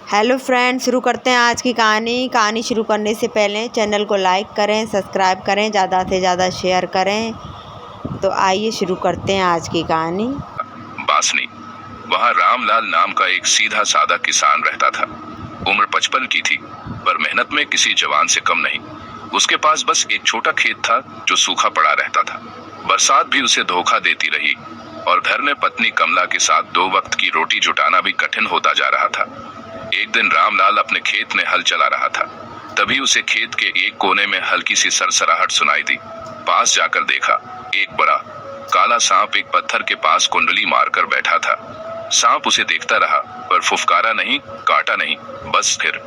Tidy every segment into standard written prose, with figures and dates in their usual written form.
Hello friends, शुरू करते हैं आज की कहानी शुरू करने से पहले चैनल को लाइक करें, सब्सक्राइब करें, ज़्यादा से ज़्यादा शेयर करें। तो आइए शुरू करते हैं आज की कहानी। बासनी। वहाँ रामलाल नाम का एक सीधा साधा किसान रहता था। उम्र 55 की थी, पर मेहनत में किसी जवान से कम नहीं। उसके पास बस एक छोटा खेत था जो सूखा पड़ा रहता था। बरसात भी उसे धोखा देती रही और घर में पत्नी कमला के साथ 2 वक्त की रोटी जुटाना भी कठिन होता जा रहा था। एक दिन रामलाल अपने खेत में हल चला रहा था, तभी उसे खेत के एक कोने में हल्की सी सरसराहट सुनाई दी। पास जाकर देखा, एक बड़ा काला सांप एक पत्थर के पास कुंडली मारकर बैठा था। सांप उसे देखता रहा, पर फुफकारा नहीं, काटा नहीं। बस फिर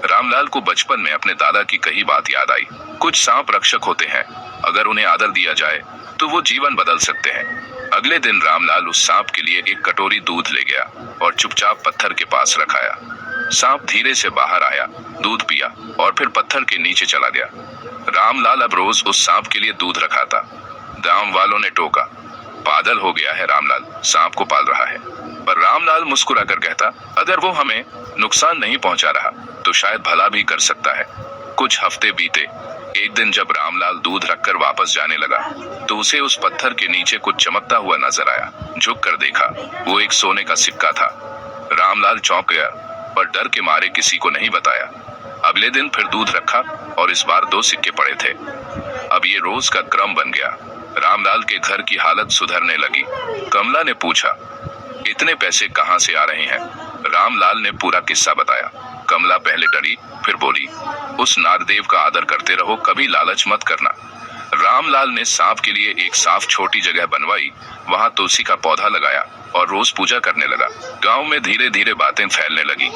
रामलाल को बचपन में अपने दादा की कही बात याद आई। कुछ सांप रक्षक होते हैं, अगर उन्हें आदर दिया जाए तो वो जीवन बदल सकते हैं। अगले दिन रामलाल उस सांप के लिए एक कटोरी दूध ले गया और चुपचाप पत्थर के पास रखाया। सांप धीरे से बाहर आया, दूध पिया और फिर पत्थर के नीचे चला गया। रामलाल अब रोज उस सांप के लिए दूध रखाता। गांव वालों ने टोका, पागल हो गया है रामलाल, सांप को पाल रहा है। पर रामलाल मुस्कुरा कर कहता, अगर वो हमें नुकसान नहीं पहुंचा रहा तो शायद भला भी कर सकता है। कुछ हफ्ते बीते। एक दिन जब रामलाल दूध रखकर वापस जाने लगा तो उसे उस पत्थर के नीचे कुछ चमकता हुआ नजर आया। झुक कर देखा, वो एक सोने का सिक्का था। रामलाल चौंक गया, पर डर के मारे किसी को नहीं बताया। अगले दिन फिर दूध रखा और इस बार 2 सिक्के पड़े थे। अब ये रोज का क्रम बन गया। रामलाल के घर की हालत सुधरने लगी। कमला ने पूछा, इतने पैसे कहाँ से आ रहे हैं? रामलाल ने पूरा किस्सा बताया। कमला पहले डरी, फिर बोली, उस नागदेव का आदर करते रहो, कभी लालच मत करना। रामलाल ने सांप के लिए एक साफ छोटी जगह बनवाई, वहां तुलसी का पौधा लगाया और रोज पूजा करने लगा। गांव में धीरे धीरे बातें फैलने लगी।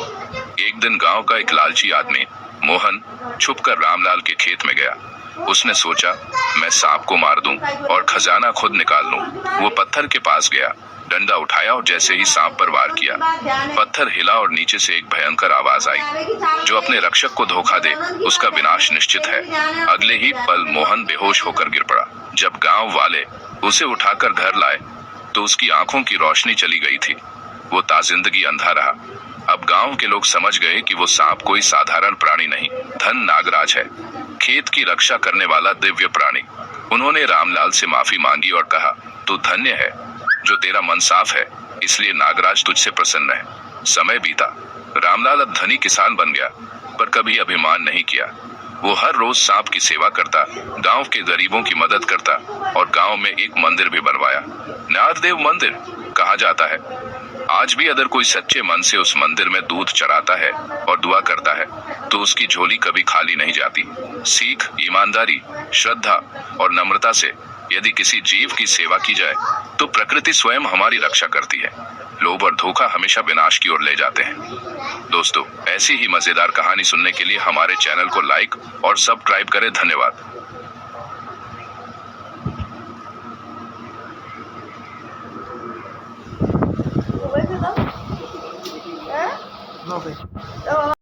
एक दिन गांव का एक लालची आदमी मोहन छुपकर रामलाल के खेत में गया। उसने सोचा, मैं सांप को मार दूं और खजाना खुद निकाल लूं। वो पत्थर के पास गया, डंडा उठाया और जैसे ही सांप पर वार किया, पत्थर हिला और नीचे से एक भयंकर आवाज आई, जो अपने रक्षक को धोखा दे उसका विनाश निश्चित है। अगले ही पल मोहन बेहोश होकर गिर पड़ा। जब गांव वाले उसे उठाकर घर लाए तो उसकी आंखों की रोशनी चली गई थी। वो ताजिंदगी अंधा रहा। अब गांव के लोग समझ गए कि वो सांप कोई साधारण प्राणी नहीं, धन नागराज है, खेत की रक्षा करने वाला दिव्य प्राणी। उन्होंने रामलाल से माफी मांगी और कहा, तू धन्य है जो तेरा मन साफ है, इसलिए नागराज तुझसे प्रसन्न है। समय बीता। रामलाल अब धनी किसान बन गया, पर कभी अभिमान नहीं किया। वो हर रोज सांप की सेवा करता, गांव के गरीबों की मदद करता और गांव में एक मंदिर भी बनवाया। नागदेव मंदिर कहा जाता है। आज भी अगर कोई सच्चे मन से उस मंदिर में दूध चढ़ाता है और दुआ करता है तो उसकी झोली कभी खाली नहीं जाती। सीख, ईमानदारी, श्रद्धा और नम्रता से यदि किसी जीव की सेवा की जाए तो प्रकृति स्वयं हमारी रक्षा करती है। लोभ और धोखा हमेशा विनाश की ओर ले जाते हैं। दोस्तों, ऐसी ही मजेदार कहानी सुनने के लिए हमारे चैनल को लाइक और सब्सक्राइब करें। धन्यवाद। No,